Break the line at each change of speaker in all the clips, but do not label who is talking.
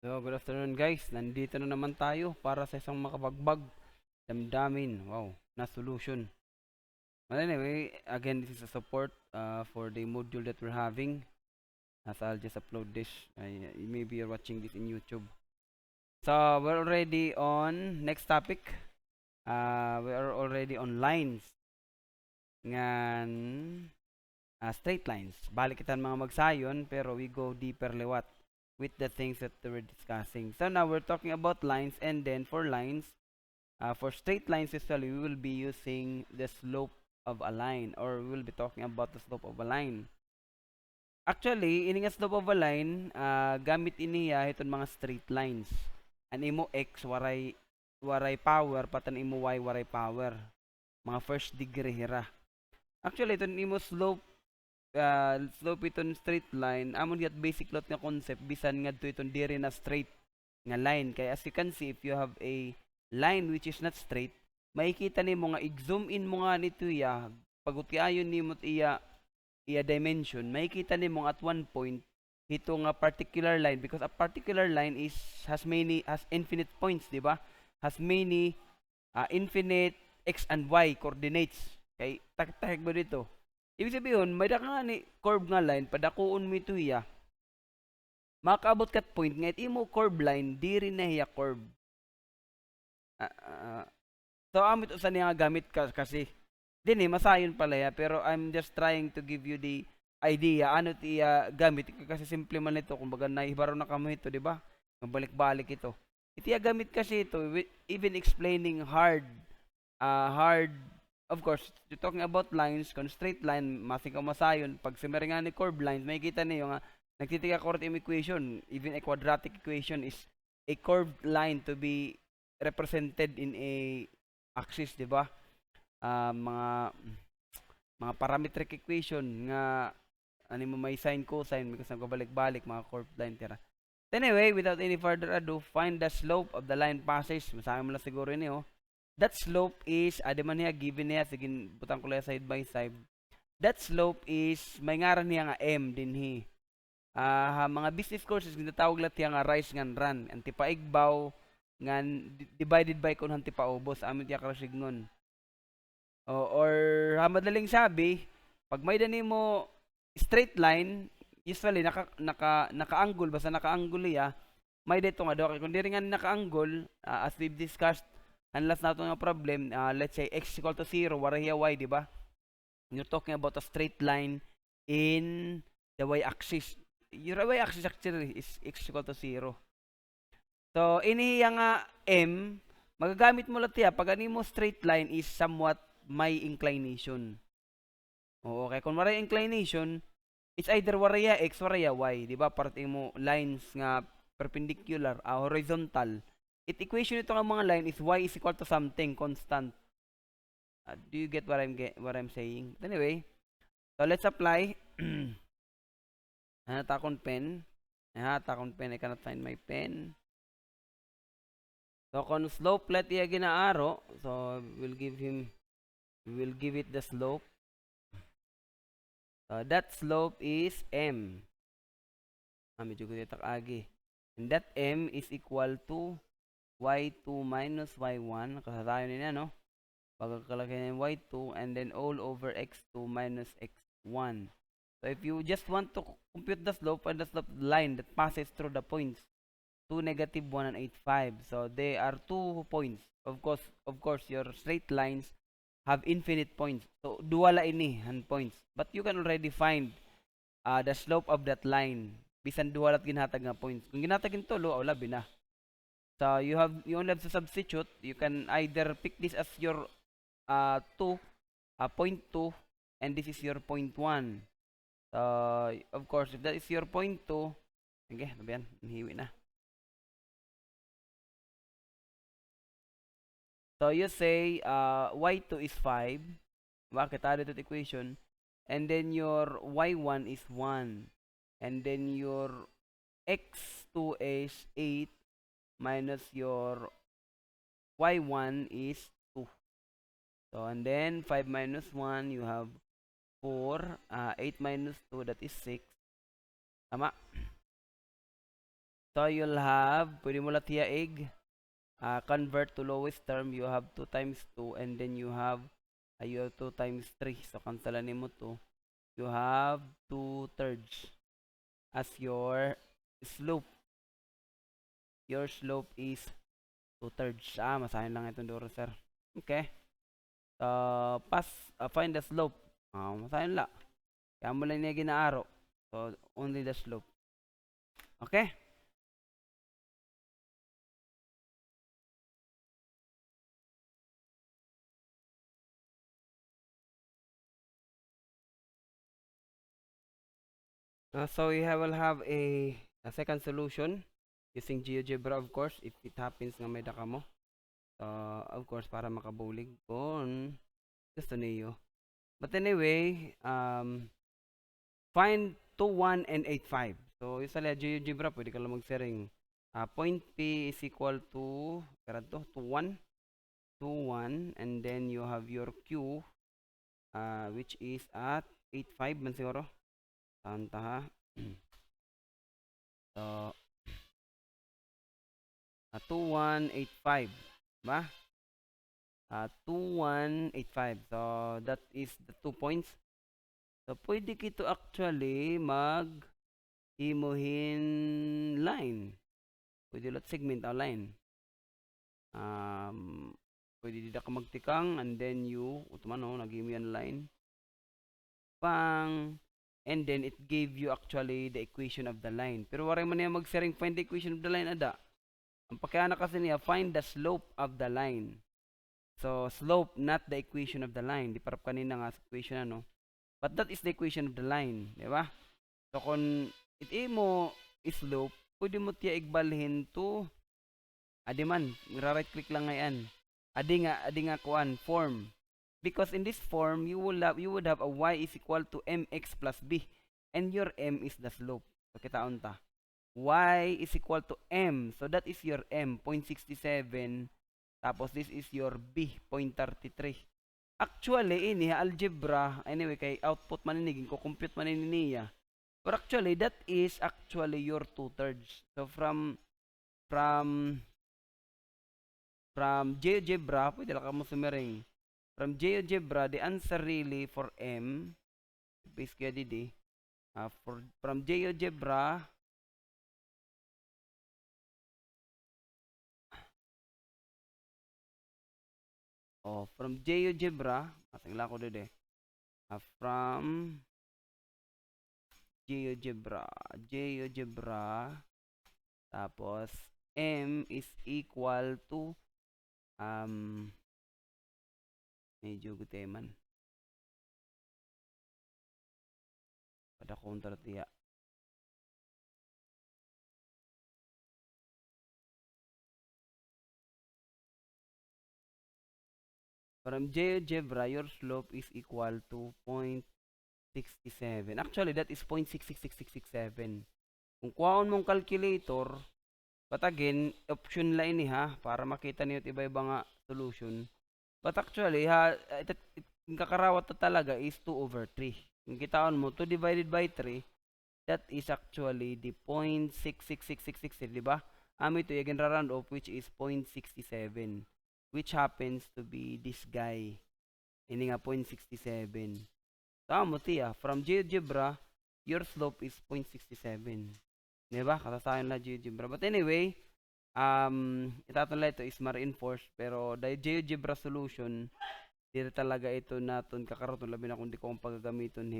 So, good afternoon guys. Nandito na naman tayo para sa isang makabagbag, damdamin, wow, na solution. But anyway, again, this is a support for the module that we're having. As I'll just upload this. Maybe you're watching this in YouTube. So, we're already on next topic. We are already on lines. Ngan straight lines. Balik kita mga magsayon, pero we go deeper liwat with the things that we're discussing. So now we're talking about lines, and then for lines, for straight lines usually we will be using the slope of a line, or we will be talking about the slope of a line. Actually, ini nga slope of a line, gamit iniya iton mga straight lines. An imo x waray power, patan imo y waray power. Mga first degree hira. Actually, iton imo slope iton straight line, amon yat basic lot nga concept bisan ngadto iton diri na straight nga line. Kaya as you can see, if you have a line which is not straight, makikita nimo nga i-zoom in mo nga nito iya, pagutiayon nimo iya dimension, makikita nimo at one point ito nga particular line, because a particular line has infinite points, di ba? Has many infinite x and y coordinates. Kay takik mo dito. Ibig sabihin, may daka nga ni curve nga line, padakuon mo ito iya, makaabot kat point nga imo curve line, diri na hiya curve. So amit usa niya gamit kasi din masayon pala ya, pero I'm just trying to give you the idea ano tiya gamit kasi simple man ito, kumbaga naibaro na kamo ito, di ba? Mabalik-balik ito. Itiya gamit kasi ito, even explaining hard, of course, you're talking about lines, kung straight line, masing masayon, pag simere nga ni curve lines, makikita niyo nga, nagtitiga coordinate equation, even a quadratic equation is a curved line to be represented in a axis, di ba? Mga parametric equation nga ano mo may sine cosine because nagbabalik-balik mga curved line tira. Anyway, without any further ado, find the slope of the line passage. Masabi mo lang siguro ini That slope is ade man niya given niya, sige butang ko lang side by side. That slope is may ngaran niya nga m dinhi. Mga business courses ginatawag lat nga rise ngan run. Anti paigbaw ngan divided by kun hanti paubos amin tiya kasignon. Or madaling sabi, pag may dani mo straight line, usually naka-angle, basta naka-angle ya, may dito nga daw. Kung di rin nga naka-angle, as we've discussed, unless nato nga problem, let's say x equal to 0, warahiya y, di ba? You're talking about a straight line in the y-axis. Your y-axis actually is x equal to 0. So, inihiya nga m, magagamit mo lang tiya, pag ani mo straight line is somewhat may inclination. Okay, kung maray inclination, it's either waraya x, waraya y, di ba? Parte mo lines nga perpendicular, horizontal. Equation ito nga mga line is y is equal to something constant. Do you get what I'm saying? Anyway, so let's apply. Takon pen. Takon pen, I cannot find my pen. So kung slope let iya ginaaro, so we will give it the slope. That slope is m. Medyo ko dito agi. And that m is equal to y2 minus y1. Kasatayo nila, no? Pagkakalaki ng y2 and then all over x2 minus x1. So if you just want to compute the slope and the slope line that passes through the points 2, negative 1, and 8, 5. So they are 2 points. Of course, your straight lines have infinite points. So duwala ini han points. But you can already find the slope of that line. Bisan duwalat ginhatag nga points. Kung ginhatag in tulo, labi na. So you only have to substitute. You can either pick this as your 2, point 2, and this is your point 1. Of course, if that is your point 2, okay, nabiyan, hiwi na. So you say y2 is 5. Bakit? Add that equation. And then your y1 is 1. And then your x2 is 8 minus your y1 is 2. So and then 5 minus 1, you have 4. 8 minus 2, that is 6. Tama? So you'll have, pwede mo latiyaig, convert to lowest term, you have 2 times 2, and then you have 2 times 3. So kansalan mo 2. You have 2/3 as your slope. Your slope is 2/3. Masahin lang itong duro, sir. Okay. Find the slope. Masahin lang. Kaya mo lang niya ginaaro. So, only the slope. Okay? So will have a second solution using GeoGebra, of course, if it happens nga may daka mo. Of course, para makabulig kung gusto niyo. But anyway, find 2, 1, and 8, 5. So, yung sa GeoGebra, pwede ka lang mag-sering. Point P is equal to, to 1, 2, 1, and then you have your Q, which is at 8, 5 man siguro. Tanta ha. So, 2, 1, 8, 5. Ba? 2, 1, 8, 5. So, that is the 2 points. So, pwede kito actually imuhin line. Pwede lot segment o line. Pwede dito ka magtikang and then you, nag-imo yan line. And then it gave you actually the equation of the line. Pero waray mo niya mag-sering find the equation of the line, ada. Ang pakiana kasi niya, find the slope of the line. So, slope, not the equation of the line. Di parap kanina nga equation ano. But that is the equation of the line. Di ba? So, kung mo slope, pwede mo tiya igbalhin to adi man, right click lang ngayon. Adi nga kuan form. Because in this form, you would have a y is equal to mx plus b. And your m is the slope. So, kitaon ta. Y is equal to m. So, that is your m, 0.67. Tapos, this is your b, 0.33. Actually, ini algebra, anyway, kay output maninigin ko, compute maniniya. But actually, that is actually your 2/3. So, from GeoGebra, pwede lang ka mo sumiring. From GeoGebra, the answer really for M, base kaya didi, from GeoGebra, from GeoGebra, matingla ko didi, from GeoGebra, tapos M is equal to, medyo guteman. Pada counter tiya. From GeoGebra, your slope is equal to 0.67. Actually, that is 0.666667. Kung kuhaon mong calculator, but again, option line ni ha, para makita niyo iba-iba nga solution. But actually, yung kakarawat na talaga is 2/3. Kung kitaon mo, 2 divided by 3, that is actually the 0.66666, di ba? Ito yung round off, which is 0.67. Which happens to be this guy. Ini nga 0.67. Tama mo tiya, from GeoGebra, your slope is 0.67. Diba? Katasayan na GeoGebra. But anyway, itatunla ito is ma-reinforce. Pero dahil GeoGebra solution, dito talaga ito natin kakaroon. Labi na kung di ko ang paggagamiton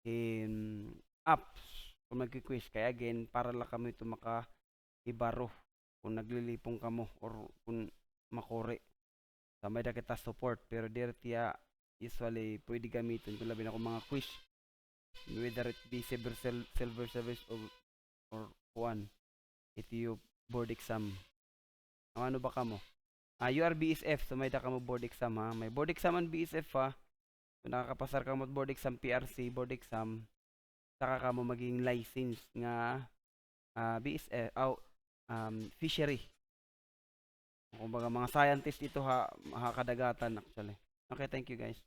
in apps. Kung mag-quiz. Kaya again, para lang kami ito maka-ibaro. Kung naglilipong kamo or kung makore. So, may da kita support. Pero dito tiya, usually, pwede gamitin. Kung labi na kung mga quiz. Whether it be silver service or one. Ito yung board exam. Ano ba ka mo? You are BSF. So, may da ka mo board exam ha. May board exam ang BSF ha. Kung nakakapasar ka mo board exam, PRC, board exam, saka ka mo maging license nga BSF, fishery. Kung baga mga scientist ito ha, kadagatan actually. Okay, thank you guys.